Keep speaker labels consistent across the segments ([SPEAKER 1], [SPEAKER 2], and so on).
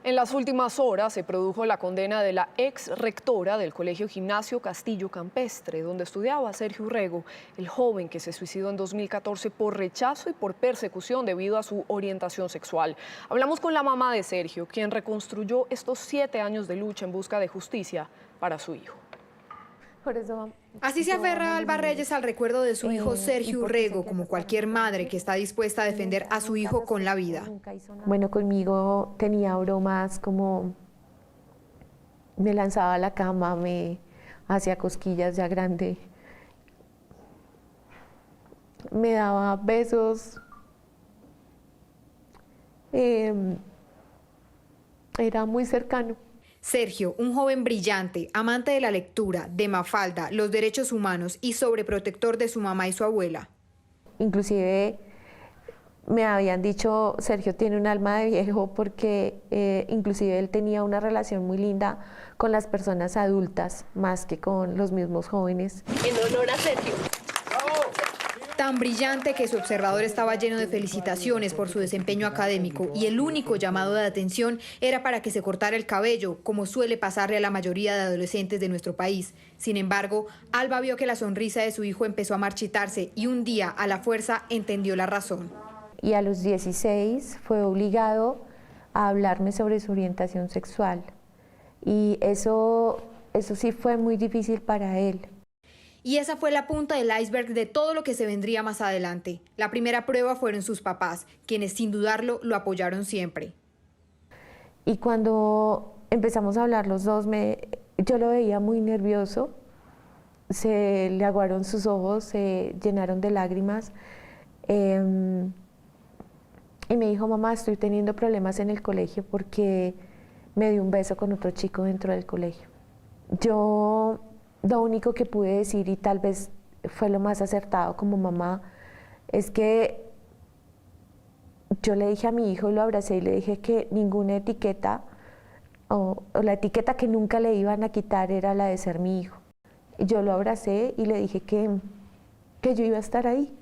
[SPEAKER 1] En las últimas horas se produjo la condena de la ex rectora del Colegio Gimnasio Castillo Campestre, donde estudiaba Sergio Urrego, el joven que se suicidó en 2014 por rechazo y por persecución debido a su orientación sexual. Hablamos con la mamá de Sergio, quien reconstruyó estos 7 años de lucha en busca de justicia para su hijo.
[SPEAKER 2] Así se aferra Alba Reyes al recuerdo de su hijo Sergio Urrego, como cualquier madre que está dispuesta a defender a su hijo con la vida.
[SPEAKER 3] Bueno, conmigo tenía bromas como me lanzaba a la cama, me hacía cosquillas ya grande, me daba besos, era muy cercano.
[SPEAKER 2] Sergio, un joven brillante, amante de la lectura, de Mafalda, los derechos humanos y sobreprotector de su mamá y su abuela.
[SPEAKER 3] Inclusive me habían dicho, Sergio tiene un alma de viejo porque inclusive él tenía una relación muy linda con las personas adultas, más que con los mismos jóvenes.
[SPEAKER 4] En honor a Sergio.
[SPEAKER 2] Tan brillante que su observador estaba lleno de felicitaciones por su desempeño académico y el único llamado de atención era para que se cortara el cabello, como suele pasarle a la mayoría de adolescentes de nuestro país. Sin embargo, Alba vio que la sonrisa de su hijo empezó a marchitarse y un día, a la fuerza, entendió la razón.
[SPEAKER 3] Y a los 16 fue obligado a hablarme sobre su orientación sexual. Y eso sí fue muy difícil para él.
[SPEAKER 2] Y esa fue la punta del iceberg de todo lo que se vendría más adelante. La primera prueba fueron sus papás, quienes sin dudarlo lo apoyaron siempre.
[SPEAKER 3] Y cuando empezamos a hablar los dos, yo lo veía muy nervioso, se le aguaron sus ojos, se llenaron de lágrimas. Y me dijo, mamá, estoy teniendo problemas en el colegio porque me dio un beso con otro chico dentro del colegio. Yo lo único que pude decir, y tal vez fue lo más acertado como mamá, es que yo le dije a mi hijo, y lo abracé y le dije que ninguna etiqueta, o la etiqueta que nunca le iban a quitar era la de ser mi hijo. Y yo lo abracé y le dije que yo iba a estar ahí,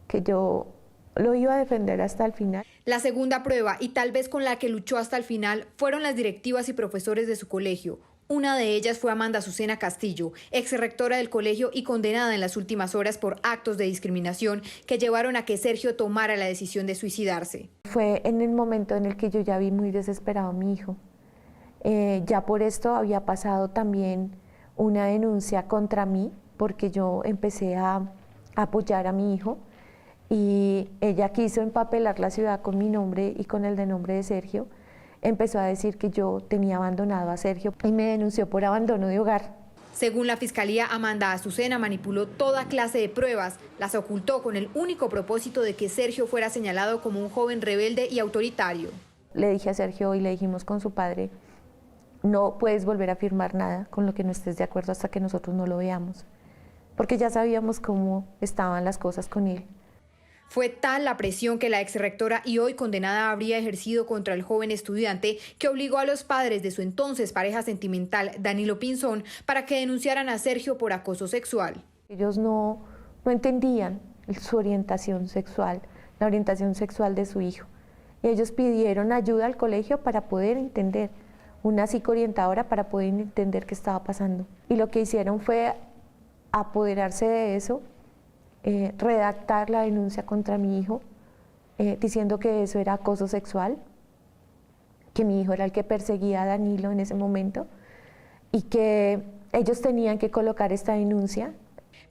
[SPEAKER 3] que yo lo iba a defender hasta el final.
[SPEAKER 2] La segunda prueba, y tal vez con la que luchó hasta el final, fueron las directivas y profesores de su colegio. Una de ellas fue Amanda Azucena Castillo, exrectora del colegio y condenada en las últimas horas por actos de discriminación que llevaron a que Sergio tomara la decisión de suicidarse.
[SPEAKER 3] Fue en el momento en el que yo ya vi muy desesperado a mi hijo. Ya por esto había pasado también una denuncia contra mí, porque yo empecé a apoyar a mi hijo y ella quiso empapelar la ciudad con mi nombre y con el de nombre de Sergio. Empezó a decir que yo tenía abandonado a Sergio y me denunció por abandono de hogar.
[SPEAKER 2] Según la Fiscalía, Amanda Azucena manipuló toda clase de pruebas, las ocultó con el único propósito de que Sergio fuera señalado como un joven rebelde y autoritario.
[SPEAKER 3] Le dije a Sergio y le dijimos con su padre, no puedes volver a firmar nada con lo que no estés de acuerdo hasta que nosotros no lo veamos, porque ya sabíamos cómo estaban las cosas con él.
[SPEAKER 2] Fue tal la presión que la exrectora y hoy condenada habría ejercido contra el joven estudiante que obligó a los padres de su entonces pareja sentimental, Danilo Pinzón, para que denunciaran a Sergio por acoso sexual.
[SPEAKER 3] Ellos no entendían su orientación sexual, la orientación sexual de su hijo. Ellos pidieron ayuda al colegio para poder entender, una psicoorientadora para poder entender qué estaba pasando. Y lo que hicieron fue apoderarse de eso, redactar la denuncia contra mi hijo, diciendo que eso era acoso sexual, que mi hijo era el que perseguía a Danilo en ese momento y que ellos tenían que colocar esta denuncia.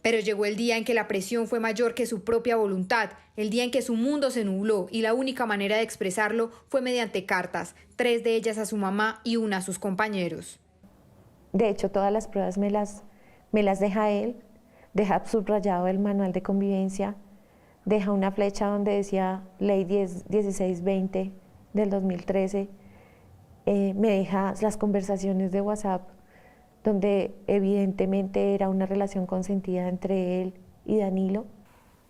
[SPEAKER 2] Pero llegó el día en que la presión fue mayor que su propia voluntad, el día en que su mundo se nubló y la única manera de expresarlo fue mediante cartas, 3 de ellas a su mamá y una a sus compañeros.
[SPEAKER 3] De hecho, todas las pruebas me las deja él. Deja subrayado el manual de convivencia, deja una flecha donde decía Ley 1620 del 2013, me deja las conversaciones de WhatsApp, donde evidentemente era una relación consentida entre él y Danilo.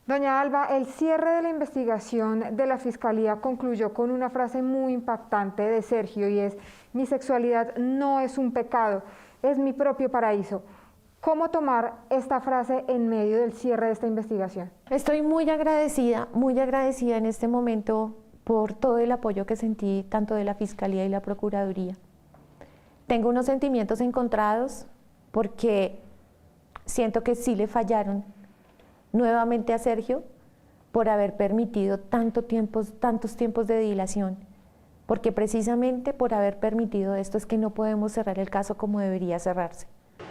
[SPEAKER 5] Doña Alba, el cierre de la investigación de la Fiscalía concluyó con una frase muy impactante de Sergio y es: mi sexualidad no es un pecado, es mi propio paraíso. ¿Cómo tomar esta frase en medio del cierre de esta investigación?
[SPEAKER 3] Estoy muy agradecida en este momento por todo el apoyo que sentí tanto de la Fiscalía y la Procuraduría. Tengo unos sentimientos encontrados porque siento que sí le fallaron nuevamente a Sergio por haber permitido tantos tiempos de dilación, porque precisamente por haber permitido esto es que no podemos cerrar el caso como debería cerrarse.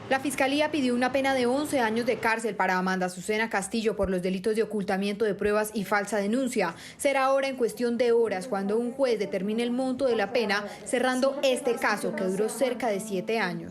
[SPEAKER 2] La Fiscalía pidió una pena de 11 años de cárcel para Amanda Azucena Castillo por los delitos de ocultamiento de pruebas y falsa denuncia. Será ahora en cuestión de horas cuando un juez determine el monto de la pena, cerrando este caso que duró cerca de 7 años.